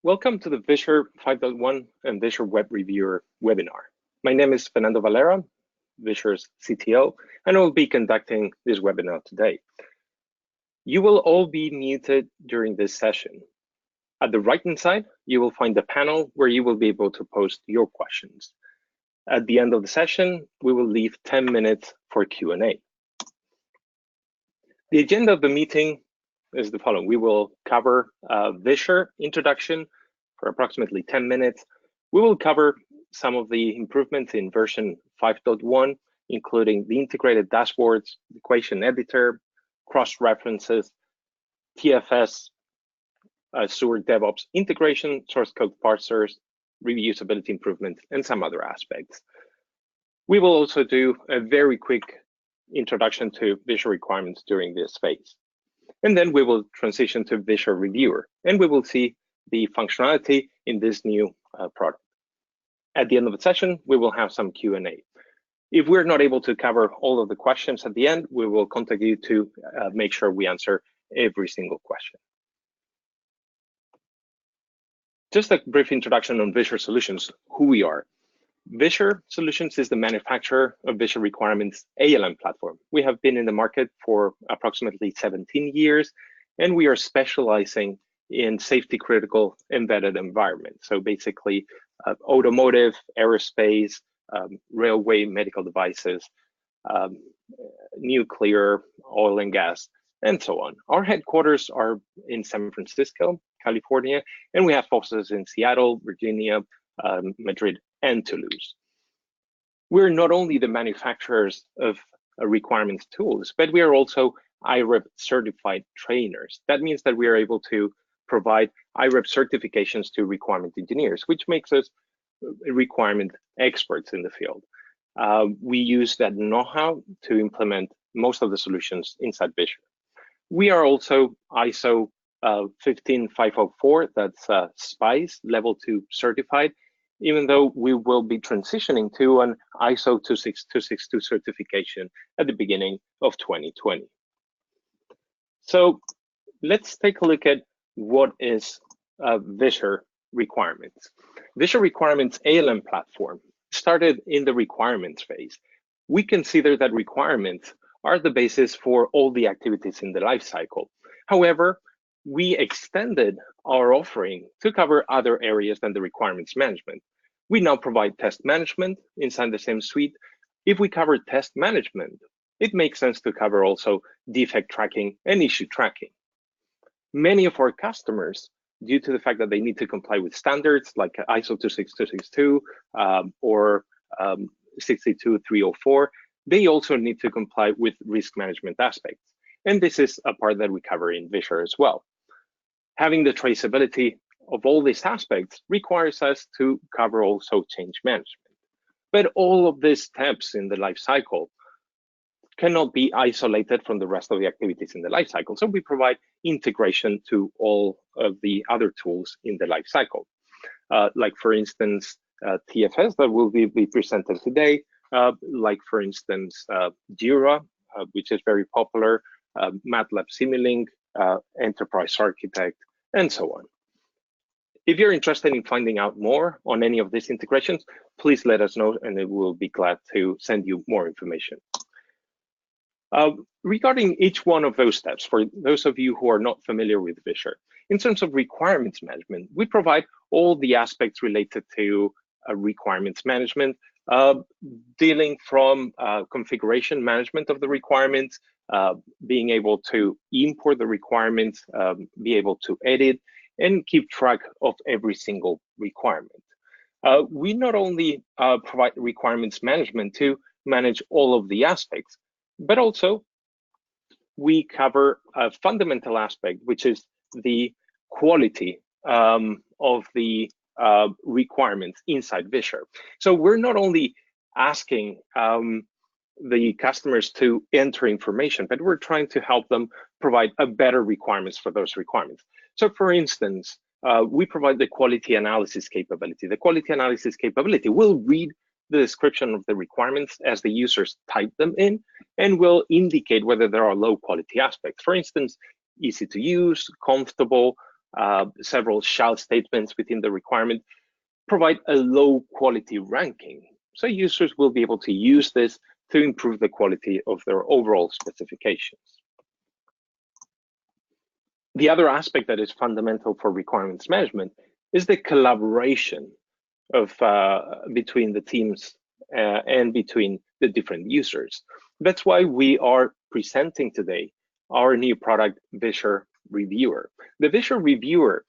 Welcome to the Visure 5.1 and Visure Web Reviewer webinar. My name is Fernando Valera, Visure's CTO, and I will be conducting this webinar today. You will all be muted during this session. At the right-hand side, you will find a panel where you will be able to post your questions. At the end of the session, we will leave 10 minutes for Q&A. The agenda of the meeting is the following. We will cover Visure introduction for approximately 10 minutes. We will cover some of the improvements in version 5.1, including the integrated dashboards, equation editor, cross-references, TFS, Visure DevOps integration, source code parsers, reusability improvements, and some other aspects. We will also do a very quick introduction to Visure requirements during this phase. And then we will transition to Visure Reviewer, and we will see the functionality in this new product. At the end of the session, we will have some Q&A. If we're not able to cover all of the questions at the end, we will contact you to make sure we answer every single question. Just a brief introduction on Visure Solutions, who we are. Visure Solutions is the manufacturer of Visure Requirements ALM platform. We have been in the market for approximately 17 years, and we are specializing in safety critical embedded environments. So basically automotive, aerospace, railway, medical devices, nuclear, oil and gas, and so on. Our headquarters are in San Francisco, California, and we have offices in Seattle, Virginia, Madrid, and Toulouse. We're not only the manufacturers of requirements tools, but we are also IREP certified trainers. That means that we are able to provide IREP certifications to requirement engineers, which makes us requirement experts in the field. We use that know-how to implement most of the solutions inside Visure. We are also ISO 15504, that's SPICE level 2 certified, even though we will be transitioning to an ISO 26262 certification at the beginning of 2020. So let's take a look at what is Visure Requirements. Visure Requirements ALM platform started in the requirements phase. We consider that requirements are the basis for all the activities in the life cycle. However, we extended our offering to cover other areas than the requirements management. We now provide test management inside the same suite. If we cover test management, it makes sense to cover also defect tracking and issue tracking. Many of our customers, due to the fact that they need to comply with standards like ISO 26262 or 62304, they also need to comply with risk management aspects. And this is a part that we cover in Visure as well. Having the traceability of all these aspects requires us to cover also change management. But all of these steps in the life cycle cannot be isolated from the rest of the activities in the life cycle. So we provide integration to all of the other tools in the life cycle. Like for instance, TFS that will be presented today, like for instance, Jira, which is very popular, MATLAB Simulink, Enterprise Architect, and so on. If you're interested in finding out more on any of these integrations, please let us know and we will be glad to send you more information. Regarding each one of those steps, for those of you who are not familiar with Visure, in terms of requirements management, we provide all the aspects related to requirements management, dealing from configuration management of the requirements, being able to import the requirements, be able to edit, and keep track of every single requirement. We not only provide requirements management to manage all of the aspects, but also we cover a fundamental aspect, which is the quality of the requirements inside Visure. So we're not only asking the customers to enter information, but we're trying to help them provide a better requirements for those requirements. So for instance, we provide the quality analysis capability. The quality analysis capability will read the description of the requirements as the users type them in and will indicate whether there are low quality aspects. For instance, easy to use, comfortable, several shall statements within the requirement provide a low quality ranking. So users will be able to use this to improve the quality of their overall specifications. The other aspect that is fundamental for requirements management is the collaboration of between the teams and between the different users. That's why we are presenting today our new product, Visure Reviewer. The Visure Reviewer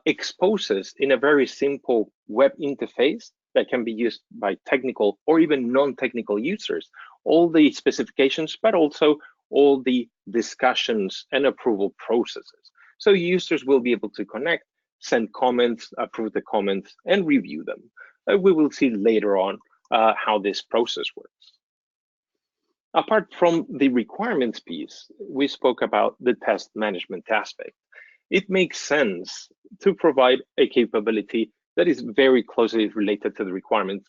exposes in a very simple web interface that can be used by technical or even non-technical users all the specifications, but also all the discussions and approval processes. So users will be able to connect, send comments, approve the comments, and review them. We will see later on how this process works. Apart from the requirements piece, we spoke about the test management aspect. It makes sense to provide a capability that is very closely related to the requirements,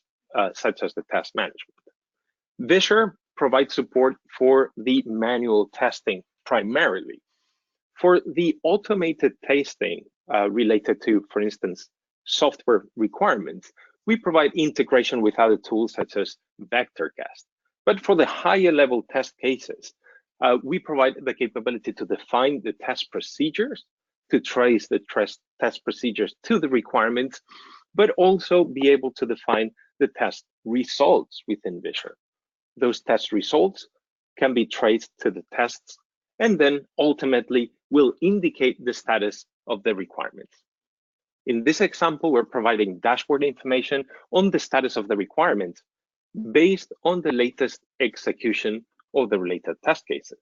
such as the test management. Visure provides support for the manual testing primarily. For the automated testing related to, for instance, software requirements, we provide integration with other tools such as VectorCast. But for the higher level test cases, we provide the capability to define the test procedures, to trace the test procedures to the requirements, but also be able to define the test results within Visure. Those test results can be traced to the tests and then ultimately will indicate the status of the requirements. In this example, we're providing dashboard information on the status of the requirements based on the latest execution of the related test cases.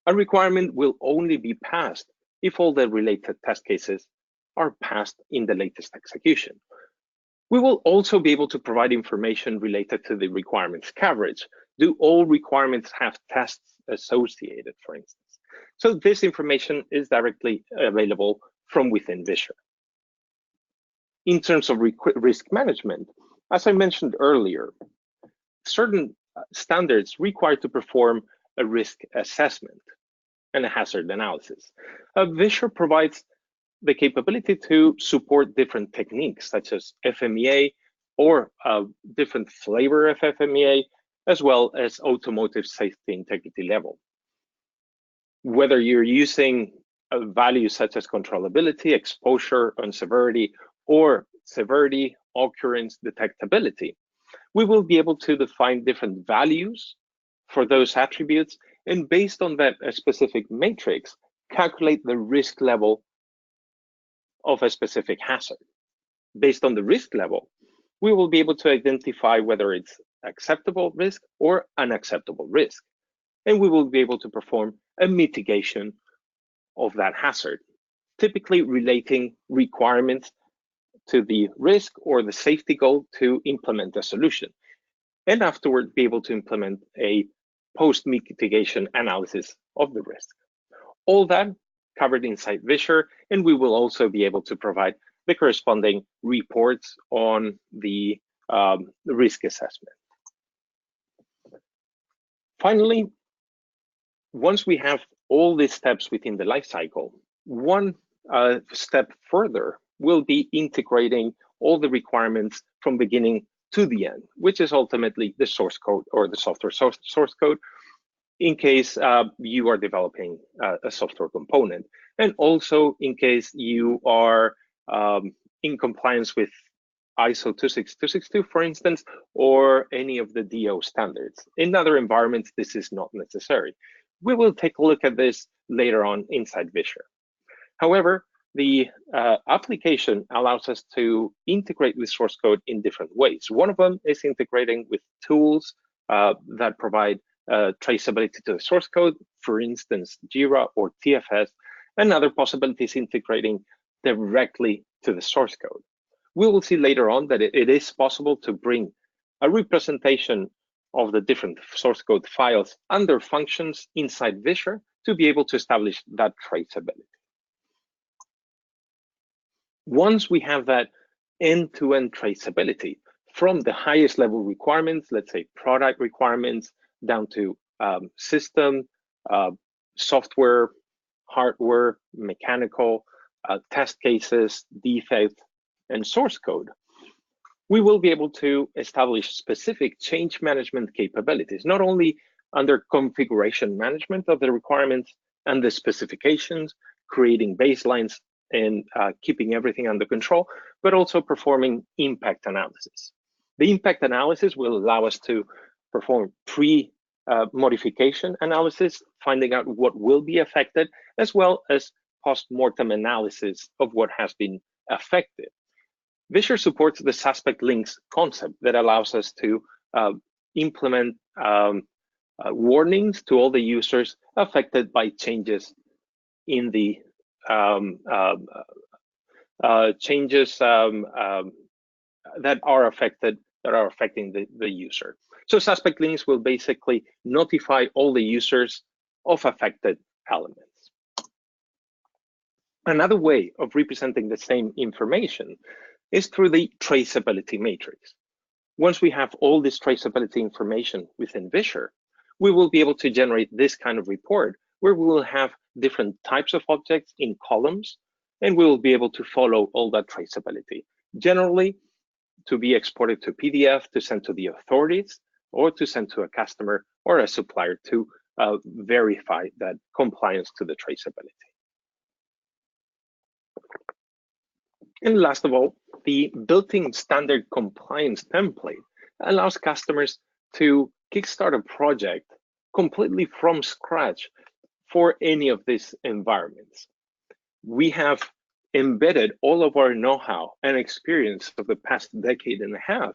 A requirement will only be passed if all the related test cases are passed in the latest execution. We will also be able to provide information related to the requirements coverage. Do all requirements have tests associated, for instance? So this information is directly available from within Visure. In terms of risk management, as I mentioned earlier, certain standards require to perform a risk assessment and a hazard analysis. Visure provides the capability to support different techniques such as FMEA or different flavor of FMEA, as well as automotive safety integrity level. Whether you're using values such as controllability, exposure, and severity, or severity, occurrence, detectability, we will be able to define different values for those attributes, and based on that specific matrix, calculate the risk level of a specific hazard. Based on the risk level, we will be able to identify whether it's acceptable risk or unacceptable risk. And we will be able to perform a mitigation of that hazard, typically relating requirements to the risk or the safety goal to implement a solution. And afterward, be able to implement a post-mitigation analysis of the risk. All that covered inside Visure, and we will also be able to provide the corresponding reports on the risk assessment. Finally, once we have all these steps within the lifecycle, one step further will be integrating all the requirements from beginning to the end, which is ultimately the source code or the software source code, in case you are developing a software component, and also in case you are in compliance with ISO 26262, for instance, or any of the DO standards. In other environments, this is not necessary. We will take a look at this later on inside Visure. However, the application allows us to integrate the source code in different ways. One of them is integrating with tools that provide traceability to the source code, for instance, Jira or TFS. Another possibility is integrating directly to the source code. We will see later on that it is possible to bring a representation of the different source code files under functions inside Visure to be able to establish that traceability. Once we have that end-to-end traceability from the highest level requirements, let's say product requirements, down to system, software, hardware, mechanical, test cases, defects, and source code, we will be able to establish specific change management capabilities, not only under configuration management of the requirements and the specifications, creating baselines and keeping everything under control, but also performing impact analysis. The impact analysis will allow us to perform pre-modification analysis, finding out what will be affected, as well as post-mortem analysis of what has been affected. Visure supports the suspect links concept that allows us to implement warnings to all the users affected by changes in the that are affecting the user. So suspect links will basically notify all the users of affected elements. Another way of representing the same information is through the traceability matrix. Once we have all this traceability information within Visure, we will be able to generate this kind of report where we will have different types of objects in columns, and we will be able to follow all that traceability. Generally, to be exported to PDF, to send to the authorities, or to send to a customer or a supplier to verify that compliance to the traceability. And last of all, the built-in standard compliance template allows customers to kickstart a project completely from scratch for any of these environments. We have embedded all of our know-how and experience of the past decade and a half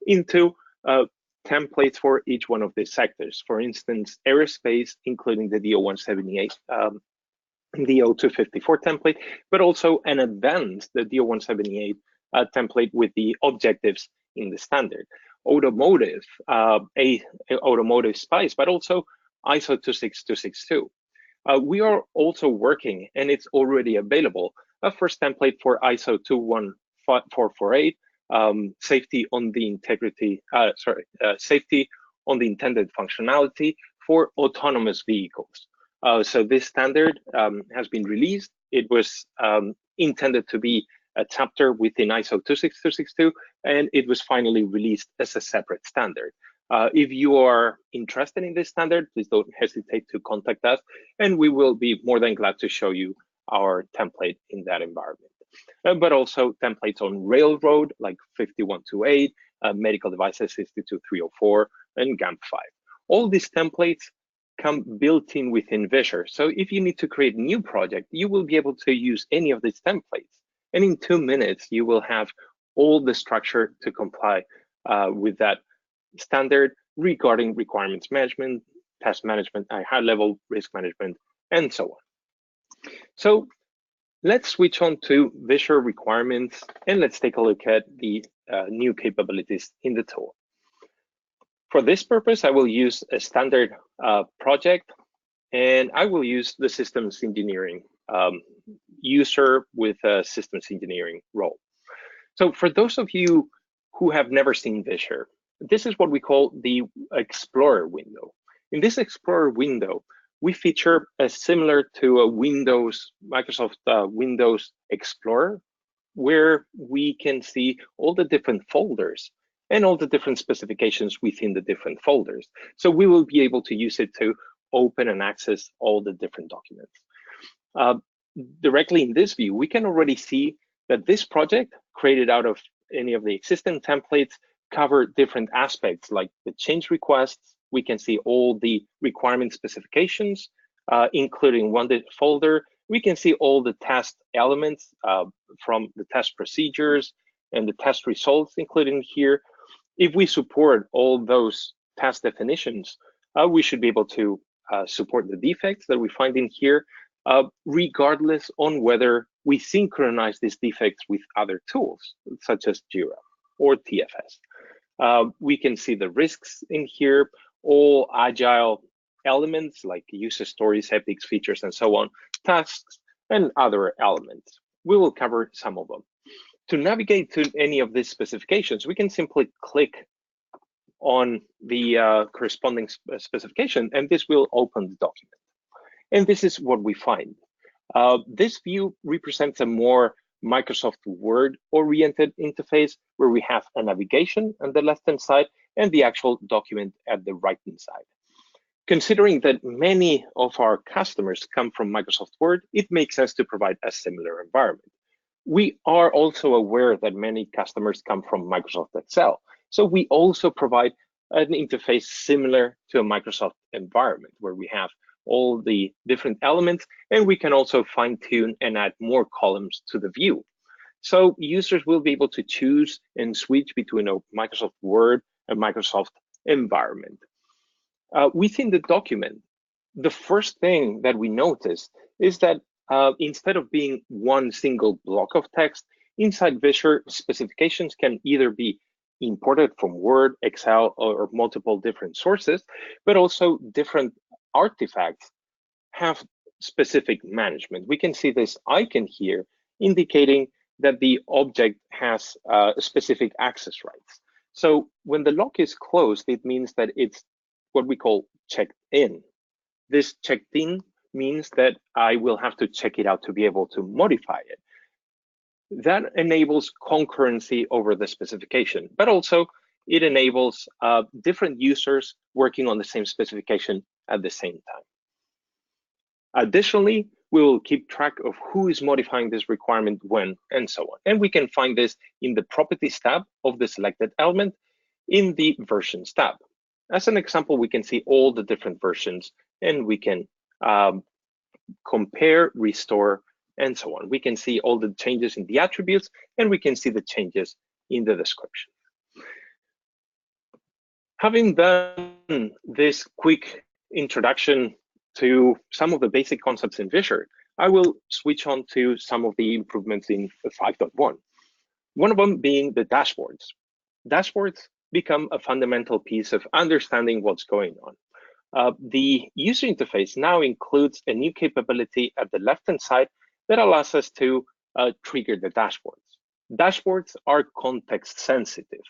into templates for each one of these sectors. For instance, aerospace, including the DO-178, the DO-254 template, but also an advanced, the DO-178 template with the objectives in the standard. Automotive, automotive spice, but also ISO 26262. We are also working, and it's already available, a first template for ISO 21448, safety on the integrity, safety on the intended functionality for autonomous vehicles. So this standard has been released. It was intended to be a chapter within ISO 26262, and it was finally released as a separate standard. If you are interested in this standard, please don't hesitate to contact us, and we will be more than glad to show you our template in that environment. But also templates on railroad, like 5128, medical devices 62304, and GAMP5. All these templates come built in within Visure. So if you need to create a new project, you will be able to use any of these templates. And in 2 minutes, you will have all the structure to comply with that standard regarding requirements management, task management, high level risk management, and so on. So let's switch on to Visure requirements, and let's take a look at the new capabilities in the tool. For this purpose, I will use a standard project, and I will use the systems engineering user with a systems engineering role. So for those of you who have never seen Visure, this is what we call the Explorer window. In this Explorer window, we feature a similar to a Microsoft Windows Explorer, where we can see all the different folders and all the different specifications within the different folders. So we will be able to use it to open and access all the different documents. Directly in this view, we can already see that this project, created out of any of the existing templates, cover different aspects like the change requests. We can see all the requirement specifications, including one folder. We can see all the test elements from the test procedures and the test results, including here. If we support all those test definitions, we should be able to support the defects that we find in here, regardless on whether we synchronize these defects with other tools, such as Jira or TFS. We can see the risks in here, all agile elements like user stories, epics, features, and so on, tasks, and other elements. We will cover some of them. To navigate to any of these specifications, we can simply click on the corresponding specification, and this will open the document. And this is what we find. This view represents a more Microsoft Word oriented interface where we have a navigation on the left-hand side and the actual document at the right-hand side. Considering that many of our customers come from Microsoft Word, it makes sense to provide a similar environment. We are also aware that many customers come from Microsoft Excel, so we also provide an interface similar to a Microsoft environment where we have all the different elements, and we can also fine-tune and add more columns to the view. So users will be able to choose and switch between a Microsoft Word and Microsoft environment. Within the document, the first thing that we notice is that instead of being one single block of text, inside Visure, specifications can either be imported from Word, Excel, or multiple different sources, but also different artifacts have specific management. We can see this icon here indicating that the object has specific access rights. So when the lock is closed, it means that it's what we call checked in. This checked in means that I will have to check it out to be able to modify it. That enables concurrency over the specification, but also it enables different users working on the same specification at the same time. Additionally, we will keep track of who is modifying this requirement when, and so on. And we can find this in the Properties tab of the selected element in the Versions tab. As an example, we can see all the different versions, and we can compare, restore, and so on. We can see all the changes in the attributes, and we can see the changes in the description. Having done this quick introduction to some of the basic concepts in Visure, I will switch on to some of the improvements in 5.1. One of them being the dashboards. Dashboards become a fundamental piece of understanding what's going on. The user interface now includes a new capability at the left-hand side that allows us to trigger the dashboards. Dashboards are context sensitive,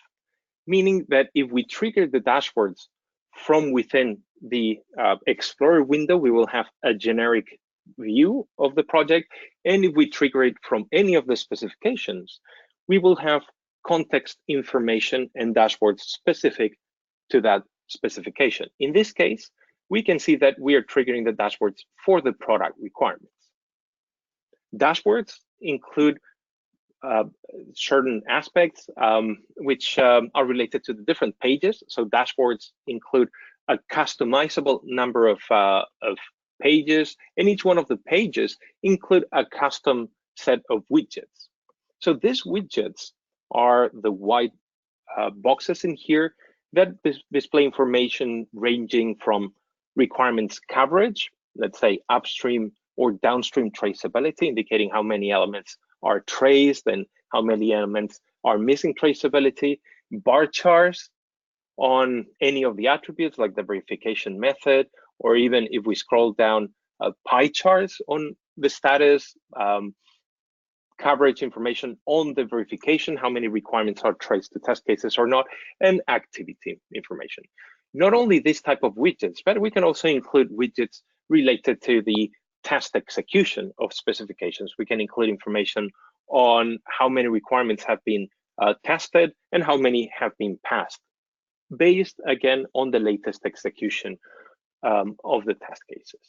meaning that if we trigger the dashboards from within the Explorer window, we will have a generic view of the project. And if we trigger it from any of the specifications, we will have context information and dashboards specific to that specification. In this case, we can see that we are triggering the dashboards for the product requirements. Dashboards include certain aspects which are related to the different pages. So dashboards include a customizable number of pages, and each one of the pages include a custom set of widgets. So these widgets are the white boxes in here that display information ranging from requirements coverage, let's say upstream or downstream traceability, indicating how many elements are traced and how many elements are missing traceability, bar charts on any of the attributes like the verification method, or even if we scroll down, pie charts on the status, coverage information on the verification, how many requirements are traced to test cases or not, and activity information. Not only this type of widgets, but we can also include widgets related to the test execution of specifications. We can include information on how many requirements have been tested and how many have been passed, based again on the latest execution of the test cases.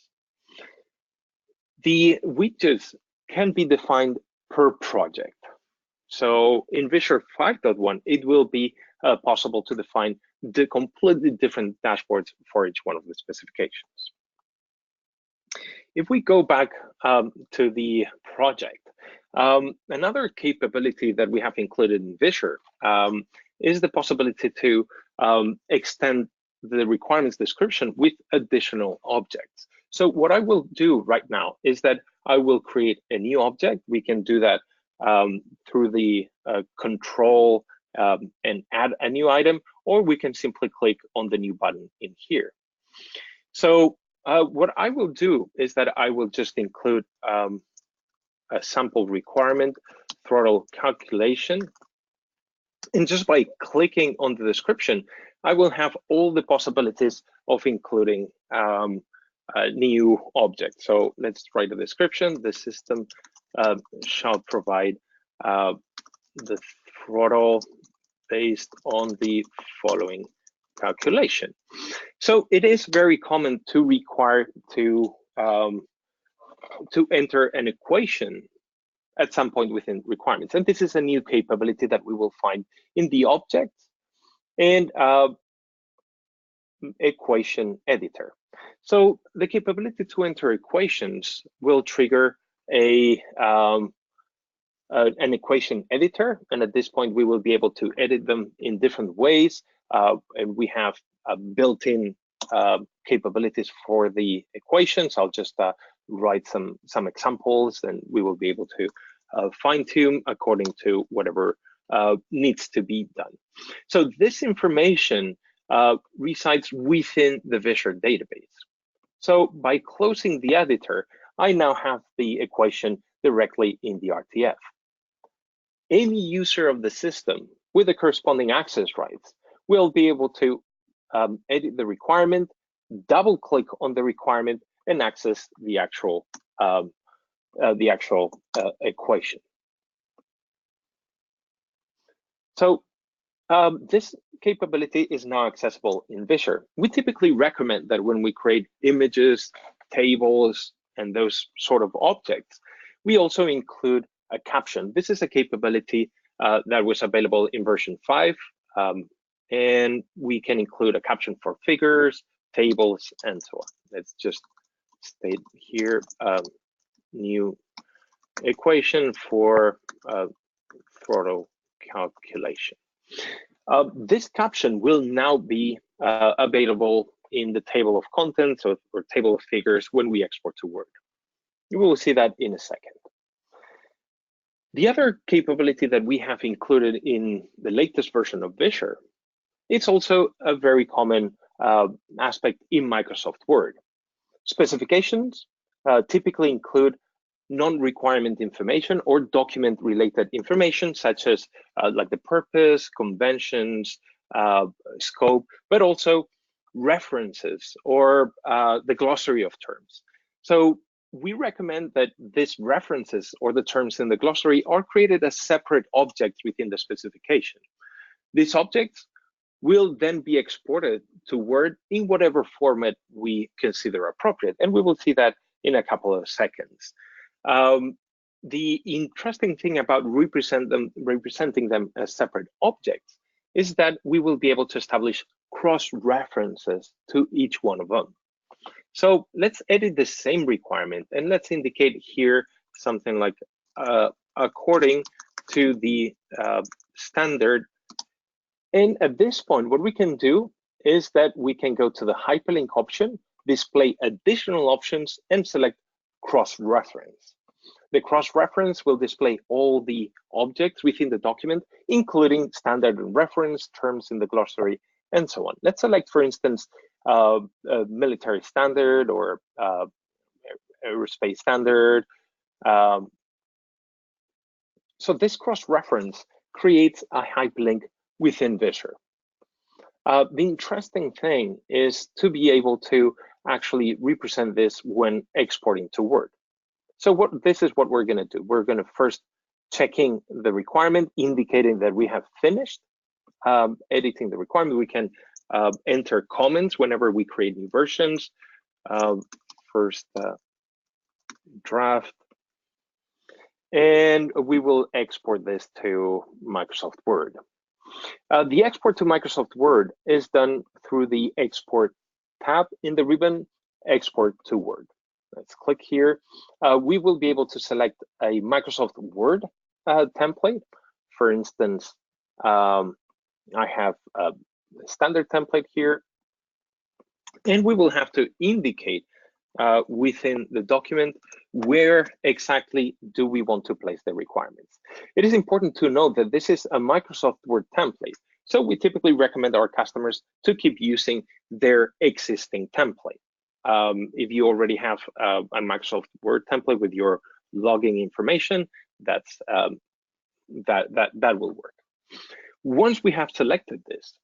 The widgets can be defined per project. So in Visure 5.1, it will be possible to define the completely different dashboards for each one of the specifications. If we go back to the project, another capability that we have included in Visure is the possibility to extend the requirements description with additional objects. So what I will do right now is that I will create a new object. We can do that through the control and add a new item, or we can simply click on the new button in here. So what I will do is that I will just include a sample requirement, throttle calculation. And just by clicking on the description, I will have all the possibilities of including new object. So let's write a description. The system shall provide the throttle based on the following calculation. So it is very common to require to enter an equation at some point within requirements. And this is a new capability that we will find in the objects and equation editor. So the capability to enter equations will trigger an equation editor. And at this point, we will be able to edit them in different ways. And we have built-in capabilities for the equations. I'll just write some examples, and we will be able to fine-tune according to whatever needs to be done. So this information resides within the Visure database. So by closing the editor, I now have the equation directly in the RTF. Any user of the system with the corresponding access rights will be able to edit the requirement, double click on the requirement, and access the actual equation. So this capability is now accessible in Visure. We typically recommend that when we create images, tables, and those sort of objects, we also include a caption. This is a capability that was available in version 5, and we can include a caption for figures, tables, and so on. Let's just state here new equation for throttle calculation. This caption will now be available in the table of contents or table of figures when we export to Word. You will see that in a second. The other capability that we have included in the latest version of Visure, it's also a very common aspect in Microsoft Word. Specifications typically include non-requirement information or document-related information, such as like the purpose, conventions, scope, but also references or the glossary of terms. So we recommend that these references or the terms in the glossary are created as separate objects within the specification. These objects will then be exported to Word in whatever format we consider appropriate, and we will see that in a couple of seconds. The interesting thing about representing them as separate objects is that we will be able to establish cross-references to each one of them. So let's edit the same requirement, and let's indicate here something like according to the standard. And at this point, what we can do is that we can go to the hyperlink option, display additional options, and select cross-reference. The cross-reference will display all the objects within the document, including standard and reference, terms in the glossary, and so on. Let's select, for instance, a military standard or aerospace standard. So this cross-reference creates a hyperlink within Visure. The interesting thing is to be able to actually represent this when exporting to Word. So this is what we're going to do. We're going to first checking the requirement, indicating that we have finished editing the requirement. We can enter comments whenever we create new versions. First draft, and we will export this to Microsoft Word. The export to Microsoft Word is done through the Export tab in the ribbon, Export to Word. Let's click here. We will be able to select a Microsoft Word template. For instance, I have a standard template here, and we will have to indicate within the document where exactly do we want to place the requirements. It is important to note that this is a Microsoft Word template, so we typically recommend our customers to keep using their existing template. If you already have a Microsoft Word template with your logging information, that will work. Once we have selected this,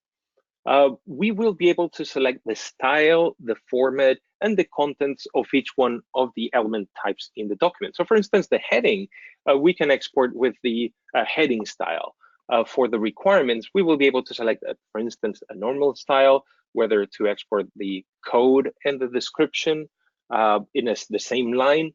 we will be able to select the style, the format, and the contents of each one of the element types in the document. So for instance, the heading, we can export with the heading style. For the requirements, we will be able to select, for instance, a normal style, whether to export the code and the description in the same line,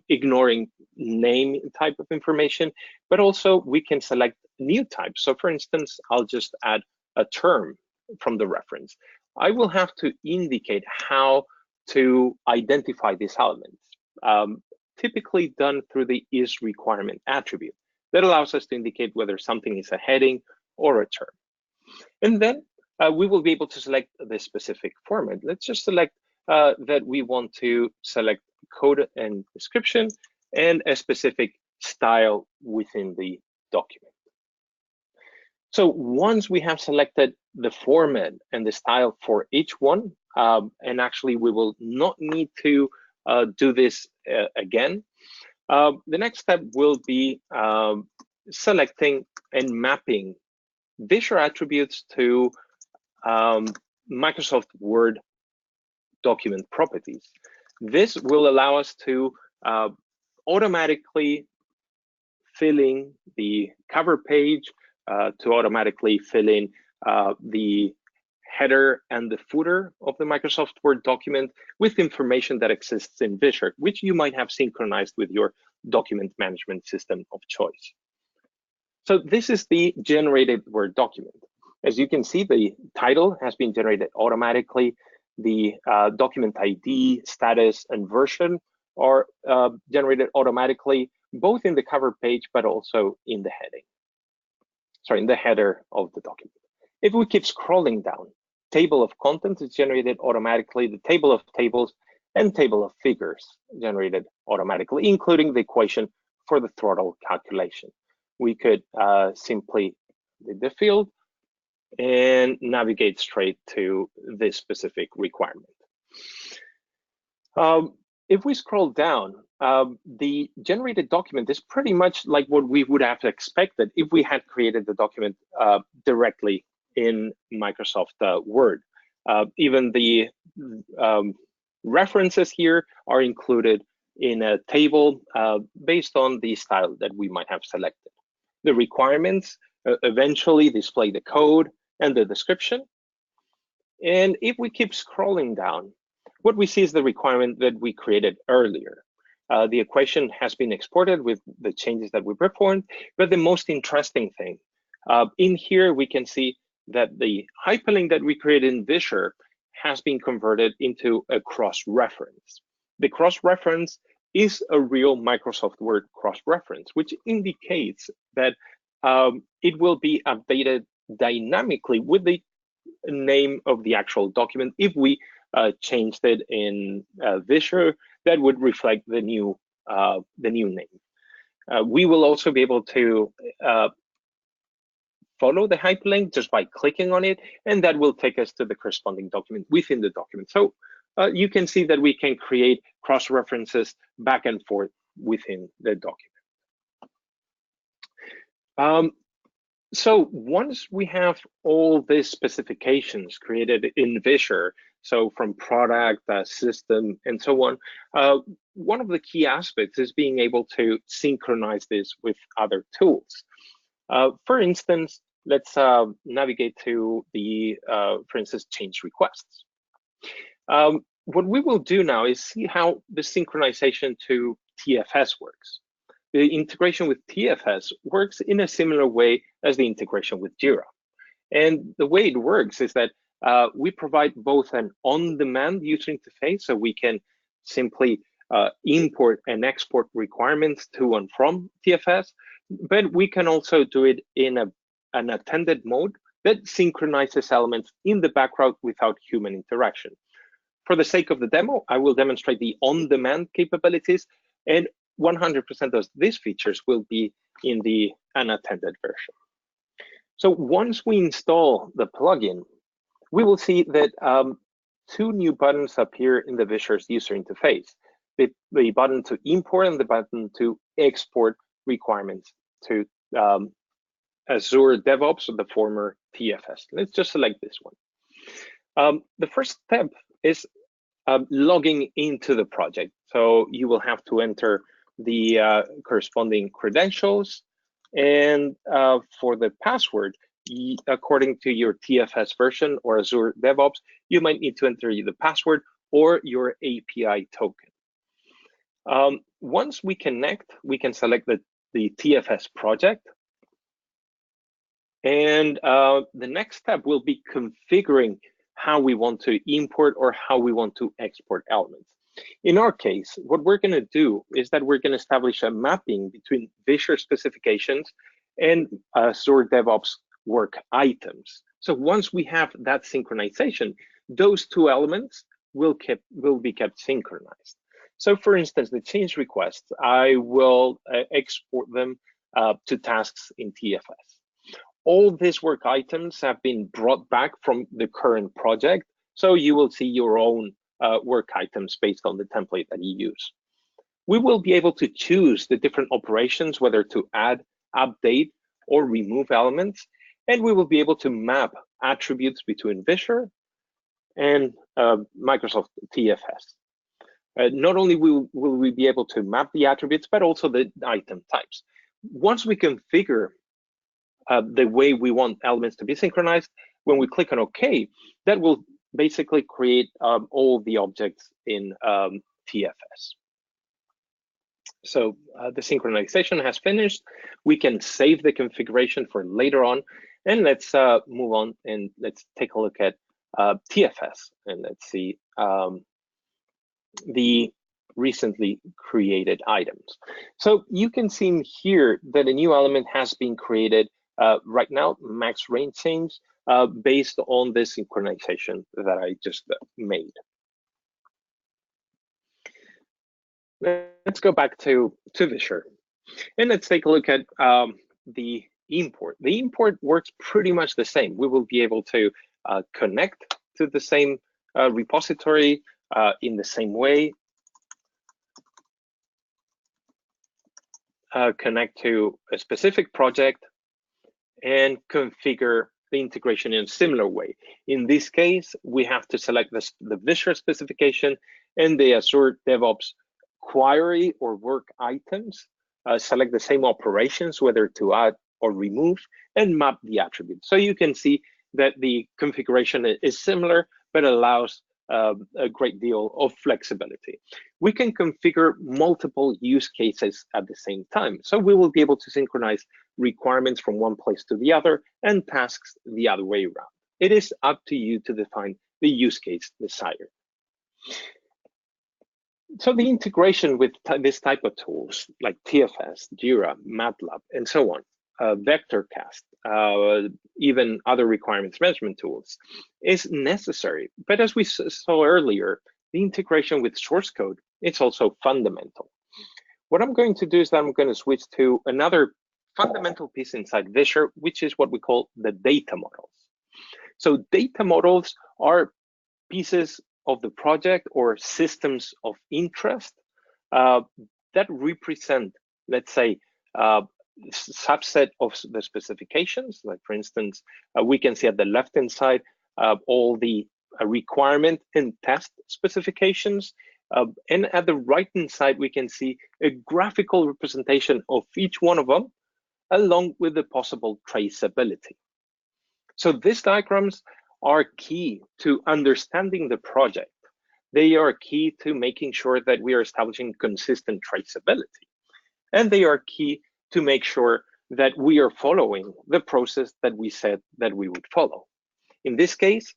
ignoring name type of information, but also we can select new types. So for instance, I'll just add a term from the reference. I will have to indicate how to identify these elements, typically done through the isRequirement attribute. That allows us to indicate whether something is a heading or a term. And then we will be able to select the specific format. Let's just select that we want to select code and description and a specific style within the document. So once we have selected the format and the style for each one, and actually we will not need to do this again, the next step will be selecting and mapping Visure attributes to Microsoft Word document properties. This will allow us to automatically fill in the cover page, to automatically fill in the header and the footer of the Microsoft Word document with information that exists in Visure, which you might have synchronized with your document management system of choice. So this is the generated Word document. As you can see, the title has been generated automatically. The document ID, status, and version are generated automatically, both in the cover page, but also in the heading. Sorry, in the header of the document. If we keep scrolling down, table of contents is generated automatically, the table of tables and table of figures generated automatically, including the equation for the throttle calculation. We could simply leave the field and navigate straight to this specific requirement. If we scroll down, the generated document is pretty much like what we would have expected if we had created the document directly in Microsoft Word. Even the references here are included in a table based on the style that we might have selected. The requirements eventually display the code and the description. And if we keep scrolling down, what we see is the requirement that we created earlier. The equation has been exported with the changes that we performed, but the most interesting thing, in here we can see that the hyperlink that we created in Visure has been converted into a cross-reference. The cross-reference is a real Microsoft Word cross-reference, which indicates that it will be updated dynamically with the name of the actual document. If we changed it in Visure, that would reflect the new name. We will also be able to follow the hyperlink just by clicking on it, and that will take us to the corresponding document within the document. So you can see that we can create cross-references back and forth within the document. So once we have all these specifications created in Visure, so from product, system, and so on, one of the key aspects is being able to synchronize this with other tools. For instance, let's navigate to the, for instance, change requests. What we will do now is see how the synchronization to TFS works. The integration with TFS works in a similar way as the integration with Jira. And the way it works is that we provide both an on-demand user interface, so we can simply import and export requirements to and from TFS, but we can also do it in an attended mode that synchronizes elements in the background without human interaction. For the sake of the demo, I will demonstrate the on-demand capabilities, and 100% of these features will be in the unattended version. So once we install the plugin, we will see that two new buttons appear in the Visure's user interface. The button to import and the button to export requirements to Azure DevOps or the former TFS. Let's just select this one. The first step is logging into the project. So you will have to enter the corresponding credentials, and for the password, according to your TFS version or Azure DevOps, you might need to enter the password or your API token. Once we connect, we can select the TFS project. And the next step will be configuring how we want to import or how we want to export elements. In our case, what we're going to do is that we're going to establish a mapping between Visure specifications and Azure DevOps work items. So once we have that synchronization, those two elements will be kept synchronized. So for instance, the change requests, I will export them to tasks in TFS. All these work items have been brought back from the current project, so you will see your own work items based on the template that you use. We will be able to choose the different operations, whether to add, update, or remove elements, and we will be able to map attributes between Visure and Microsoft TFS. Not only will we be able to map the attributes, but also the item types. Once we configure the way we want elements to be synchronized, when we click on OK, that will basically create all the objects in TFS. So the synchronization has finished. We can save the configuration for later on. And let's move on and let's take a look at TFS. And let's see the recently created items. So you can see here that a new element has been created right now, max range change, based on the synchronization that I just made. Let's go back to Visure, and let's take a look at the import. The import works pretty much the same. We will be able to connect to the same repository in the same way, connect to a specific project, and configure the integration in a similar way. In this case, we have to select the Visure specification and the Azure DevOps query or work items, select the same operations, whether to add or remove, and map the attributes. So you can see that the configuration is similar, but allows a great deal of flexibility. We can configure multiple use cases at the same time. So we will be able to synchronize requirements from one place to the other and tasks the other way around. It is up to you to define the use case desired. So the integration with this type of tools like TFS, Jira, MATLAB, and so on, VectorCast, even other requirements management tools is necessary. But as we saw earlier, the integration with source code is also fundamental. What I'm going to do is that I'm going to switch to another fundamental piece inside Visure, which is what we call the data models. So data models are pieces of the project or systems of interest that represent, let's say, subset of the specifications. Like for instance, we can see at the left-hand side all the requirement and test specifications. And at the right-hand side, we can see a graphical representation of each one of them, along with the possible traceability. So these diagrams are key to understanding the project. They are key to making sure that we are establishing consistent traceability. And they are key to make sure that we are following the process that we said that we would follow. In this case,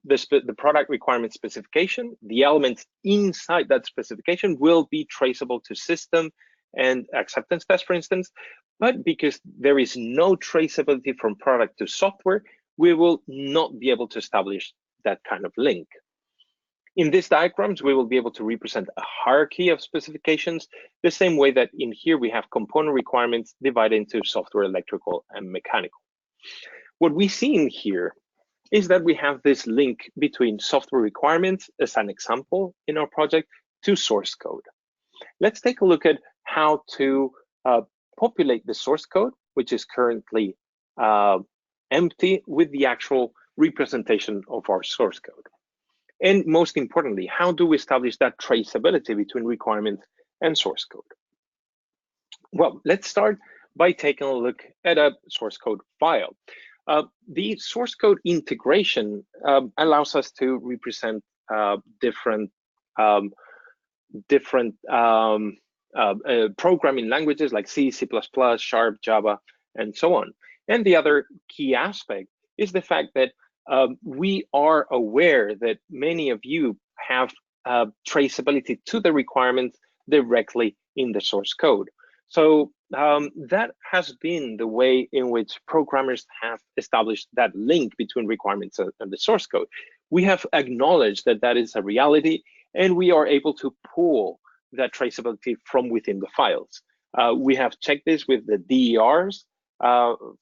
the product requirement specification, the elements inside that specification will be traceable to system and acceptance test, for instance. But because there is no traceability from product to software, we will not be able to establish that kind of link. In these diagrams, we will be able to represent a hierarchy of specifications, the same way that in here we have component requirements divided into software, electrical, and mechanical. What we see in here is that we have this link between software requirements, as an example in our project, to source code. Let's take a look at how to populate the source code, which is currently empty with the actual representation of our source code. And most importantly, how do we establish that traceability between requirements and source code? Well, let's start by taking a look at a source code file. The source code integration allows us to represent different programming languages like C, C++, Sharp, Java, and so on. And the other key aspect is the fact that we are aware that many of you have traceability to the requirements directly in the source code. So that has been the way in which programmers have established that link between requirements and the source code. We have acknowledged that that is a reality, and we are able to pull that traceability from within the files. We have checked this with the DERs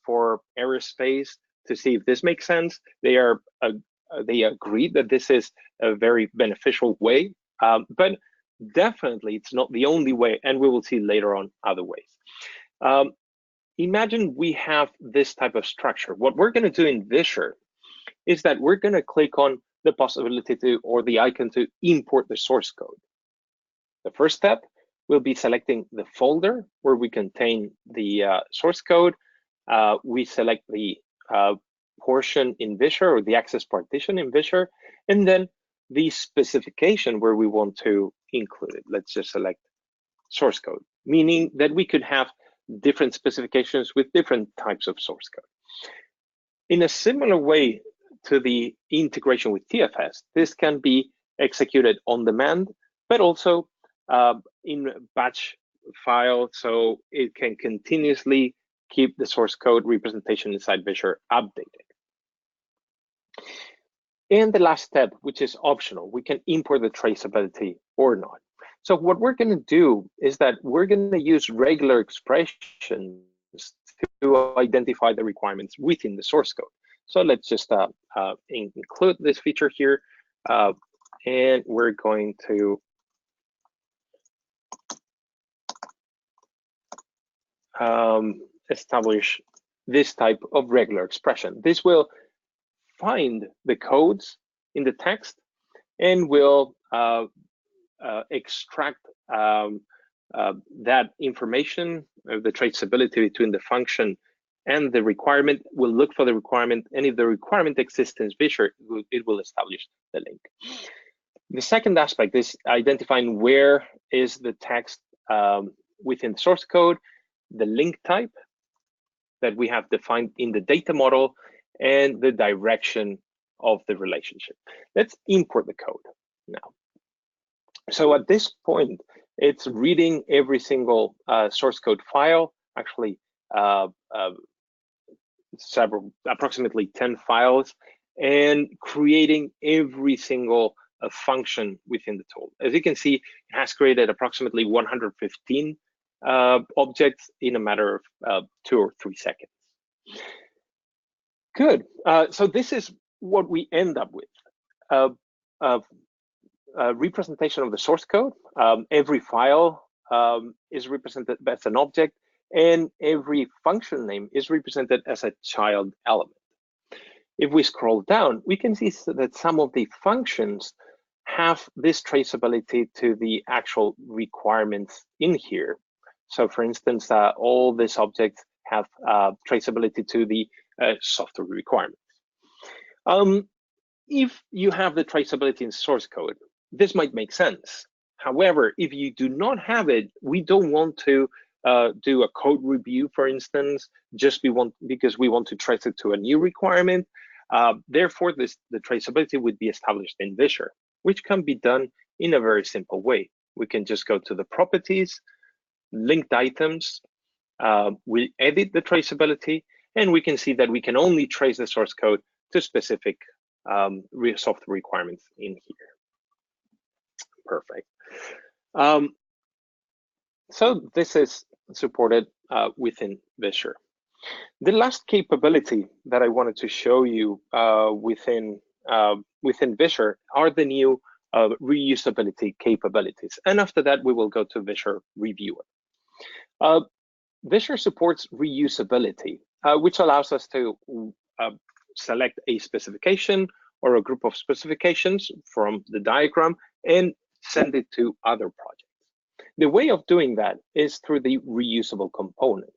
for error space to see if this makes sense. They agree that this is a very beneficial way, but definitely it's not the only way, and we will see later on other ways. Imagine we have this type of structure. What we're going to do in Visure is that we're going to click on the possibility to, or the icon to import the source code. The first step will be selecting the folder where we contain the source code. We select the portion in Visure, or the access partition in Visure, and then the specification where we want to include it. Let's just select source code, meaning that we could have different specifications with different types of source code. In a similar way to the integration with TFS, this can be executed on demand, but also in batch file, so it can continuously keep the source code representation inside Visure updated. And the last step, which is optional, we can import the traceability or not. So what we're going to do is that we're going to use regular expressions to identify the requirements within the source code. So let's just include this feature here, and we're going to establish this type of regular expression. This will find the codes in the text and will extract that information of the traceability between the function and the requirement. Will look for the requirement, and if the requirement exists in Visure, it will establish the link. The second aspect is identifying where is the text within the source code, the link type that we have defined in the data model, and the direction of the relationship. Let's import the code now. So at this point, it's reading every single source code file, actually approximately 10 files, and creating every single function within the tool. As you can see, it has created approximately 115 objects in a matter of 2 or 3 seconds. Good. So this is what we end up with. Representation of the source code. Every file is represented as an object, and every function name is represented as a child element. If we scroll down, we can see that some of the functions have this traceability to the actual requirements in here. So for instance, all these objects have traceability to the software requirements. If you have the traceability in source code, this might make sense. However, if you do not have it, we don't want to do a code review, for instance, just because we want to trace it to a new requirement. Therefore, the traceability would be established in Visure, which can be done in a very simple way. We can just go to the properties, linked items, we edit the traceability, and we can see that we can only trace the source code to specific software requirements in here. Perfect. So this is supported within Visure. The last capability that I wanted to show you within Visure are the new reusability capabilities. And after that, we will go to Visure Reviewer. Visure supports reusability which allows us to select a specification or a group of specifications from the diagram and send it to other projects. The way of doing that is through the reusable components.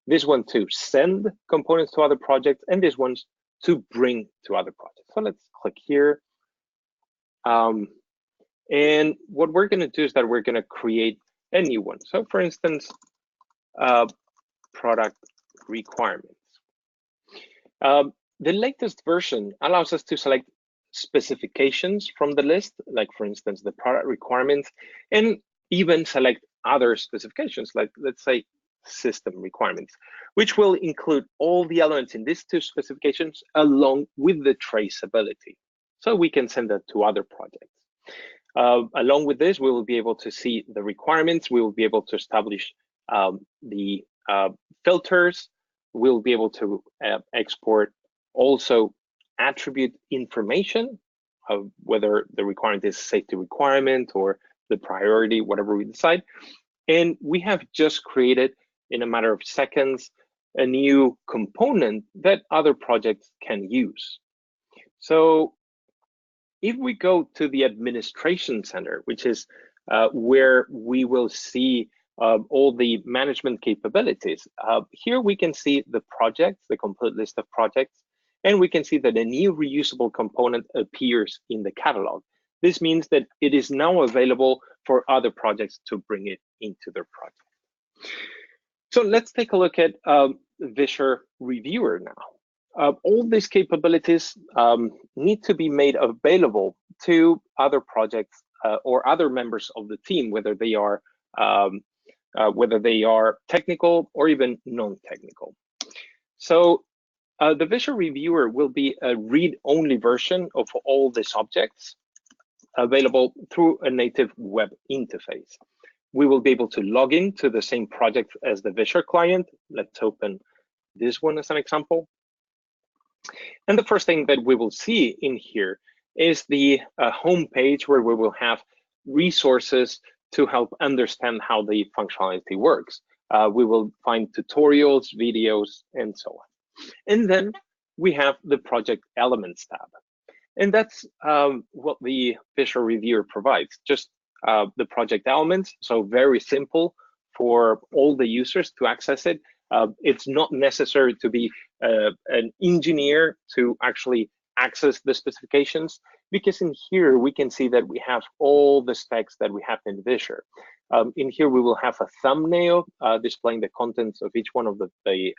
This one to send components to other projects, and this one's to bring to other projects. So let's click here. And what we're going to do is that we're going to create a new one. So for instance, product requirements. The latest version allows us to select specifications from the list, like for instance, the product requirements, and even select other specifications, like let's say system requirements, which will include all the elements in these two specifications along with the traceability. So we can send that to other projects. Along with this, we will be able to see the requirements. We will be able to establish the filters. We'll be able to export also attribute information of whether the requirement is a safety requirement or the priority, whatever we decide. And we have just created, in a matter of seconds, a new component that other projects can use. So if we go to the administration center, which is where we will see all the management capabilities, here we can see the projects, the complete list of projects, and we can see that a new reusable component appears in the catalog. This means that it is now available for other projects to bring it into their project. So let's take a look at Visure Reviewer now. All these capabilities need to be made available to other projects or other members of the team, whether they are technical or even non-technical. So the Visure Reviewer will be a read-only version of all these objects available through a native web interface. We will be able to log in to the same project as the Visure client. Let's open this one as an example. And the first thing that we will see in here is the home page where we will have resources to help understand how the functionality works. We will find tutorials, videos, and so on. And then we have the project elements tab. And that's what the Visure Reviewer provides, just the project elements. So very simple for all the users to access it. It's not necessary to be an engineer to actually access the specifications, because in here we can see that we have all the specs that we have in Visure. In here we will have a thumbnail displaying the contents of each one of the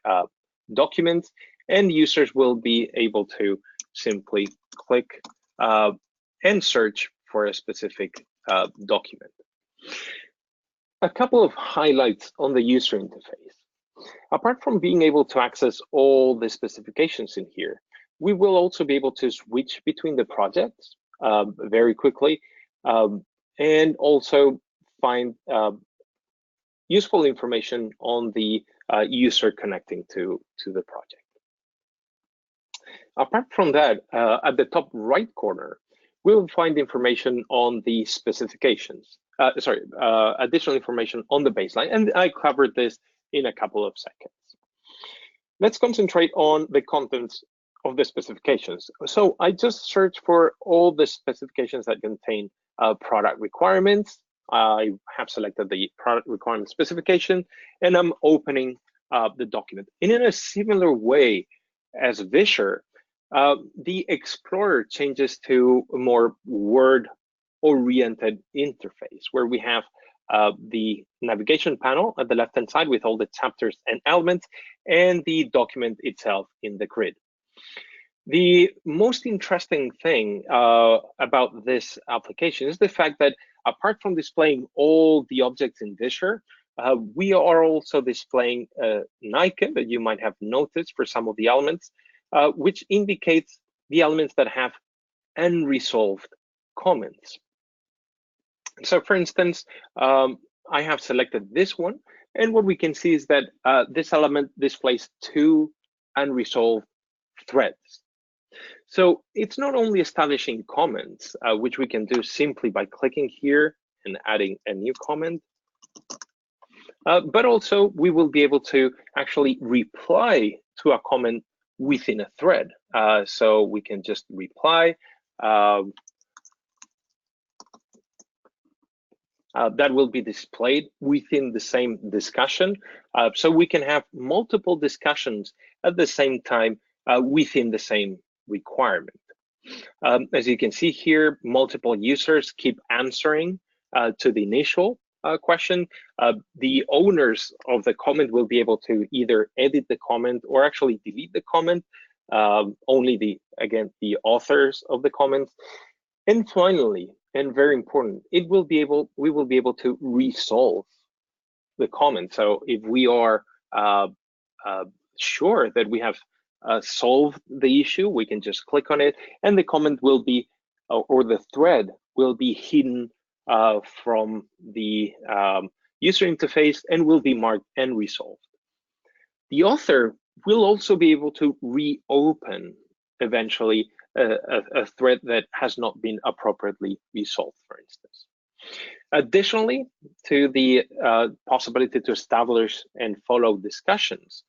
documents, and users will be able to simply click and search for a specific document. A couple of highlights on the user interface. Apart from being able to access all the specifications in here, we will also be able to switch between the projects very quickly and also find useful information on the user connecting to the project. Apart from that, at the top right corner, we will find information on the specifications. Additional information on the baseline, and I covered this in a couple of seconds. Let's concentrate on the contents of the specifications. So I just searched for all the specifications that contain product requirements. I have selected the product requirement specification, and I'm opening the document. And in a similar way as Visure, the Explorer changes to a more word-oriented interface, where we have the navigation panel at the left-hand side with all the chapters and elements, and the document itself in the grid. The most interesting thing about this application is the fact that apart from displaying all the objects in Visure, we are also displaying an icon that you might have noticed for some of the elements, which indicates the elements that have unresolved comments. So for instance, I have selected this one, and what we can see is that this element displays two unresolved threads. So it's not only establishing comments, which we can do simply by clicking here and adding a new comment, but also we will be able to actually reply to a comment within a thread. So we can just reply. That will be displayed within the same discussion. So we can have multiple discussions at the same time within the same requirement. As you can see here, multiple users keep answering to the initial question. The owners of the comment will be able to either edit the comment or actually delete the comment. Only the authors of the comments. And finally, and very important, we will be able to resolve the comment. So if we are sure that we have solved the issue, we can just click on it, and the comment will be, or the thread will be hidden from the user interface and will be marked and resolved. The author will also be able to reopen eventually a thread that has not been appropriately resolved, for instance. Additionally, to the possibility to establish and follow discussions,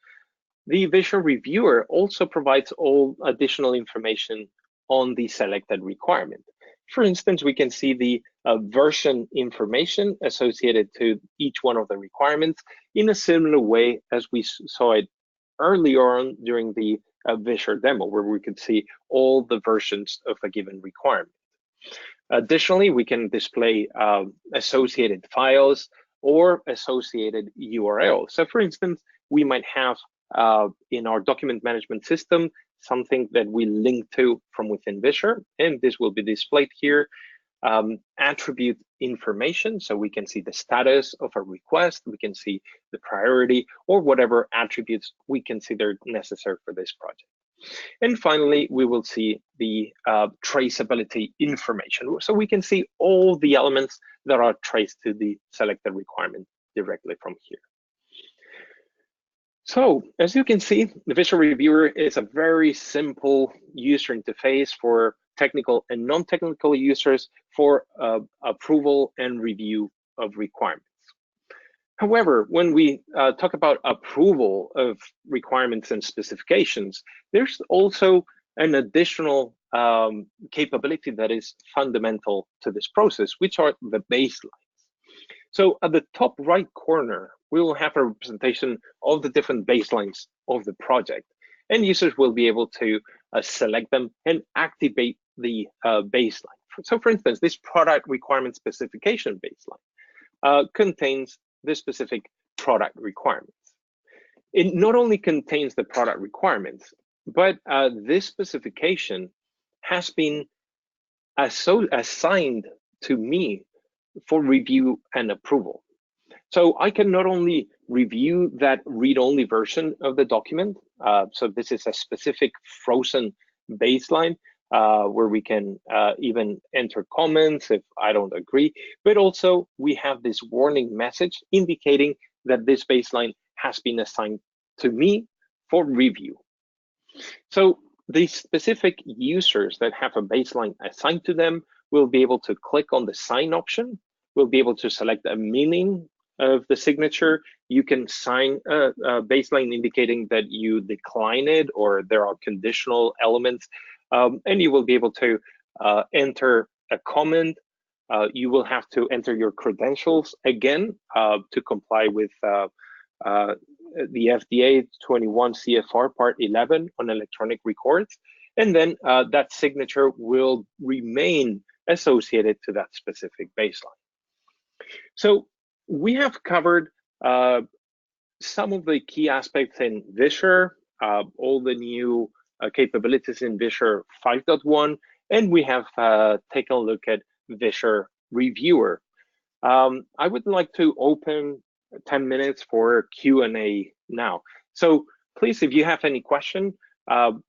the Visure Reviewer also provides all additional information on the selected requirement. For instance, we can see the version information associated to each one of the requirements in a similar way as we saw it earlier on during the Visure demo, where we could see all the versions of a given requirement. Additionally, we can display associated files or associated URLs. So for instance, we might have in our document management system something that we link to from within Visure, and this will be displayed here. Attribute information, so we can see the status of a request, we can see the priority, or whatever attributes we consider necessary for this project. And finally, we will see the traceability information. So we can see all the elements that are traced to the selected requirement directly from here. So as you can see, the Visure Reviewer is a very simple user interface for technical and non-technical users for approval and review of requirements. However, when we talk about approval of requirements and specifications, there's also an additional capability that is fundamental to this process, which are the baselines. So at the top right corner, we will have a representation of the different baselines of the project, and users will be able to select them and activate the baseline. So for instance, this product requirement specification baseline contains the specific product requirements. It not only contains the product requirements, but this specification has been assigned to me for review and approval. So I can not only review that read-only version of the document, so this is a specific frozen baseline where we can even enter comments if I don't agree, but also we have this warning message indicating that this baseline has been assigned to me for review. So the specific users that have a baseline assigned to them will be able to click on the sign option, will be able to select a meaning of the signature. You can sign a baseline indicating that you decline it or there are conditional elements, and you will be able to enter a comment. You will have to enter your credentials again to comply with the FDA 21 CFR Part 11 on electronic records, and then that signature will remain associated to that specific baseline. So we have covered some of the key aspects in Visure, all the new capabilities in Visure 5.1, and we have taken a look at Visure Reviewer. I would like to open 10 minutes for Q&A now. So please, if you have any question,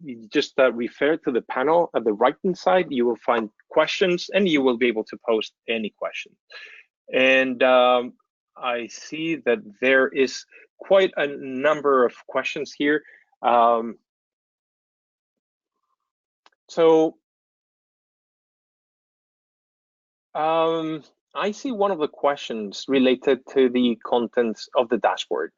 you just refer to the panel at the right-hand side. You will find questions, and you will be able to post any question. And I see that there is quite a number of questions here. I see one of the questions related to the contents of the dashboard.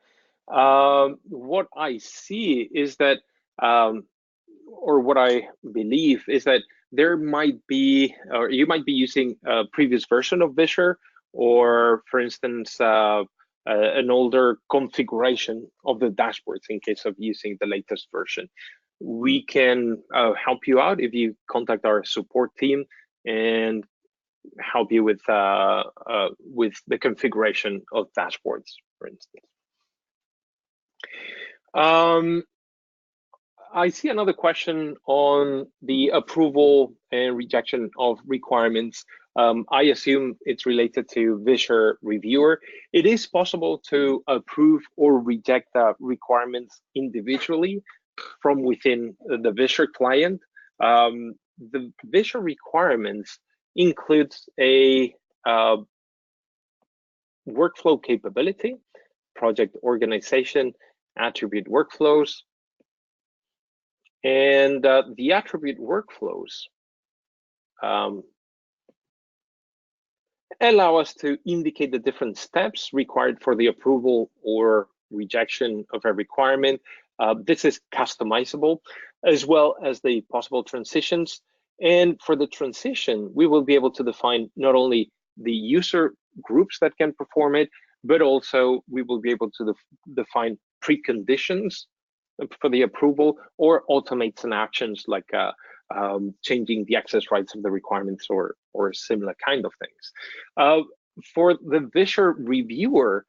What I see is that, or what I believe is that there might be, or you might be using a previous version of Visure, or for instance, an older configuration of the dashboards in case of using the latest version. We can help you out if you contact our support team and help you with the configuration of dashboards, for instance. I see another question on the approval and rejection of requirements. I assume it's related to Visure Reviewer. It is possible to approve or reject the requirements individually from within the Visure client. The Visure requirements includes a workflow capability, project organization, attribute workflows, and the attribute workflows allow us to indicate the different steps required for the approval or rejection of a requirement. This is customizable, as well as the possible transitions. And for the transition, we will be able to define not only the user groups that can perform it, but also we will be able to define preconditions for the approval, or automate some actions like changing the access rights of the requirements, or similar kind of things. For the Visure Reviewer,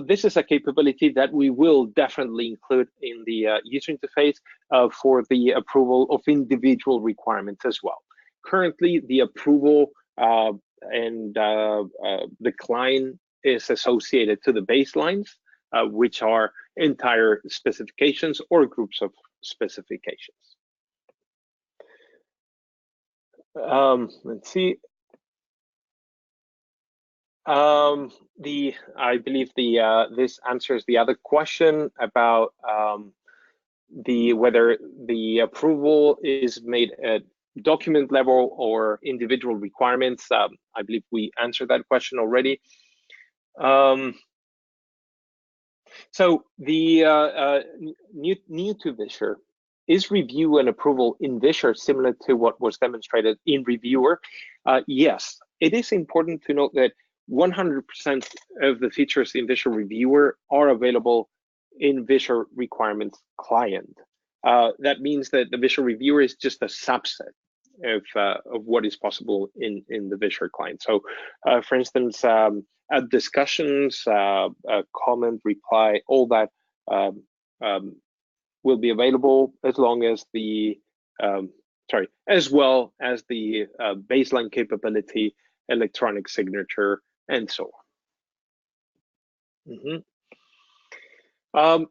this is a capability that we will definitely include in the user interface for the approval of individual requirements as well. Currently, the approval and decline is associated to the baselines, which are entire specifications or groups of specifications. Let's see. I believe this answers the other question about whether the approval is made at document level or individual requirements. I believe we answered that question already. So the new to Visure, is review and approval in Visure similar to what was demonstrated in Reviewer? Yes, it is important to note that 100% of the features in Visure Reviewer are available in Visure Requirements Client. That means that the Visure Reviewer is just a subset of what is possible in the Visure client. So, for instance, discussions, comment, reply, all that will be available as long as as well as the baseline capability, electronic signature, and so on.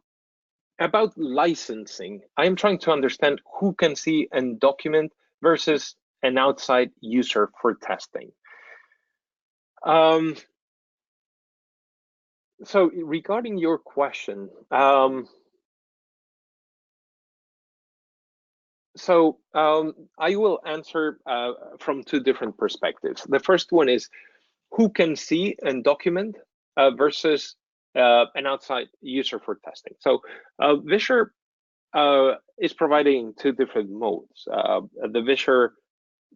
About licensing, I'm trying to understand who can see and document versus an outside user for testing. So regarding your question, I will answer from two different perspectives. The first one is who can see and document versus an outside user for testing. So Visure is providing two different modes. The Visure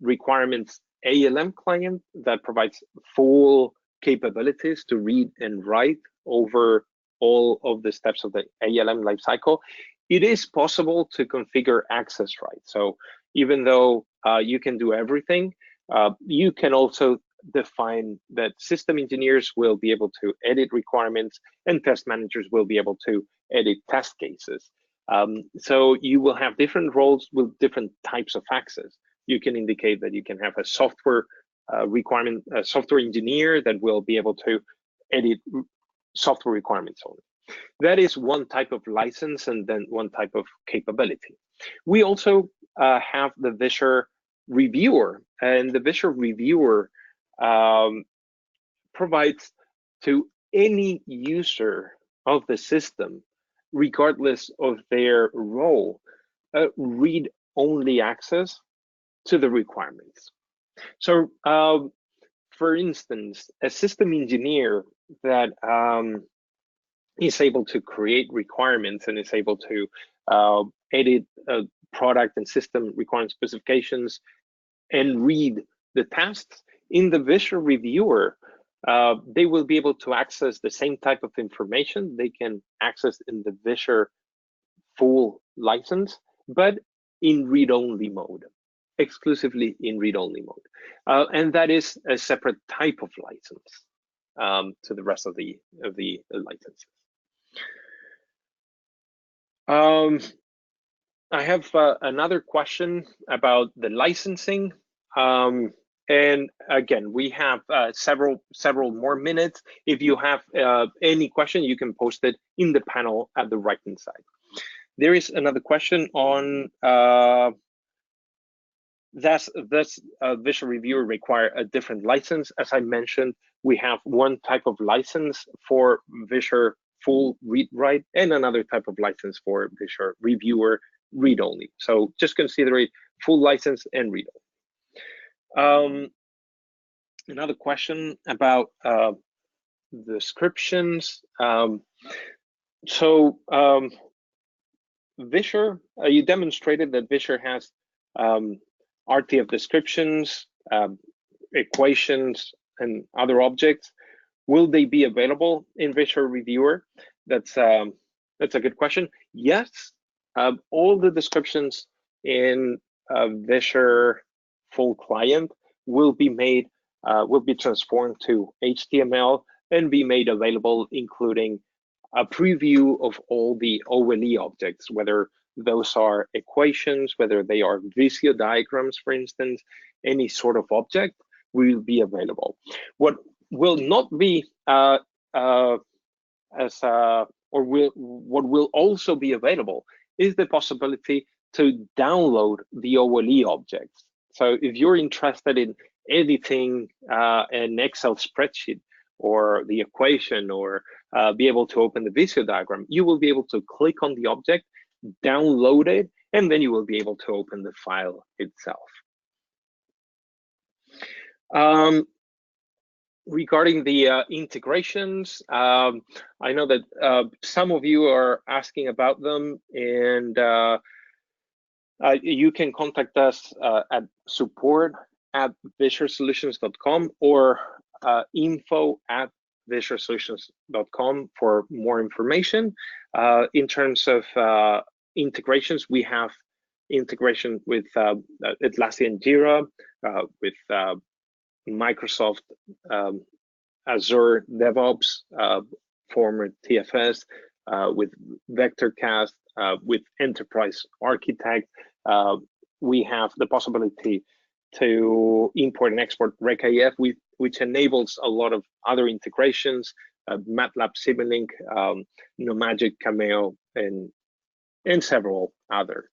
Requirements ALM client that provides full capabilities to read and write over all of the steps of the ALM lifecycle. It is possible to configure access rights. So even though you can do everything, you can also define that system engineers will be able to edit requirements and test managers will be able to edit test cases. So you will have different roles with different types of access. You can indicate that you can have a software software engineer that will be able to edit software requirements only. That is one type of license and then one type of capability. We also have the Visure Reviewer, and the Visure Reviewer provides to any user of the system, regardless of their role, read-only access to the requirements. So, for instance, a system engineer that is able to create requirements and is able to edit product and system requirement specifications and read the tasks. In the Visure Reviewer, they will be able to access the same type of information they can access in the Visure full license, but in read-only mode, exclusively in read-only mode. And that is a separate type of license to the rest of the licenses. I have another question about the licensing. And again, we have several more minutes. If you have any question, you can post it in the panel at the right-hand side. There is another question on does Visure Reviewer require a different license? As I mentioned, we have one type of license for Visure full read-write and another type of license for Visure Reviewer read-only. So just consider it full license and read-only. Another question about descriptions. Visure, you demonstrated that Visure has RTF descriptions, equations, and other objects. Will they be available in Visure Reviewer? That's a good question. Yes, all the descriptions in Visure full client will be made, will be transformed to HTML and be made available, including a preview of all the OLE objects, whether those are equations, whether they are Visio diagrams, for instance, any sort of object will be available. What will not be what will also be available is the possibility to download the OLE objects. So if you're interested in editing an Excel spreadsheet or the equation or be able to open the Visio diagram, you will be able to click on the object, download it, and then you will be able to open the file itself. Regarding the integrations, I know that some of you are asking about them, and you can contact us at support@visuresolutions.com or info@visuresolutions.com for more information. In terms of integrations, we have integration with Atlassian Jira, with Microsoft Azure DevOps, former TFS, with VectorCast, with Enterprise Architect. We have the possibility to import and export RecIF, which enables a lot of other integrations, MATLAB Simulink, Magic Cameo, and several other.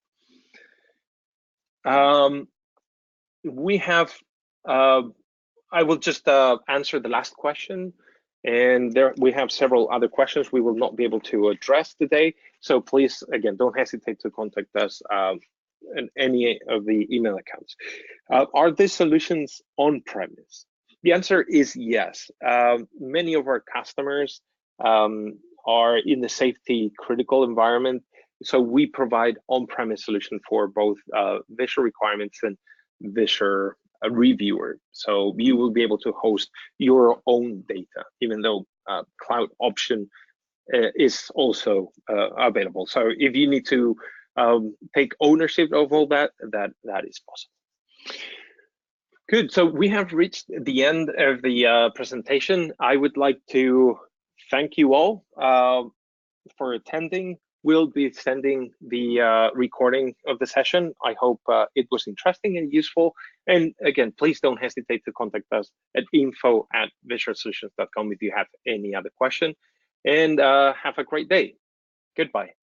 We have, I will just answer the last question, and there we have several other questions we will not be able to address today. So please, again, don't hesitate to contact us in any of the email accounts. Are these solutions on-premise? The answer is yes. Many of our customers are in the safety critical environment, so we provide on-premise solution for both Visure requirements and Visure Reviewer. So you will be able to host your own data, even though cloud option is also available. So if you need to take ownership of all that is possible. Good, so we have reached the end of the presentation. I would like to thank you all for attending. We'll be sending the recording of the session. I hope it was interesting and useful. And again, please don't hesitate to contact us at info@visuresolutions.com if you have any other question. And have a great day. Goodbye.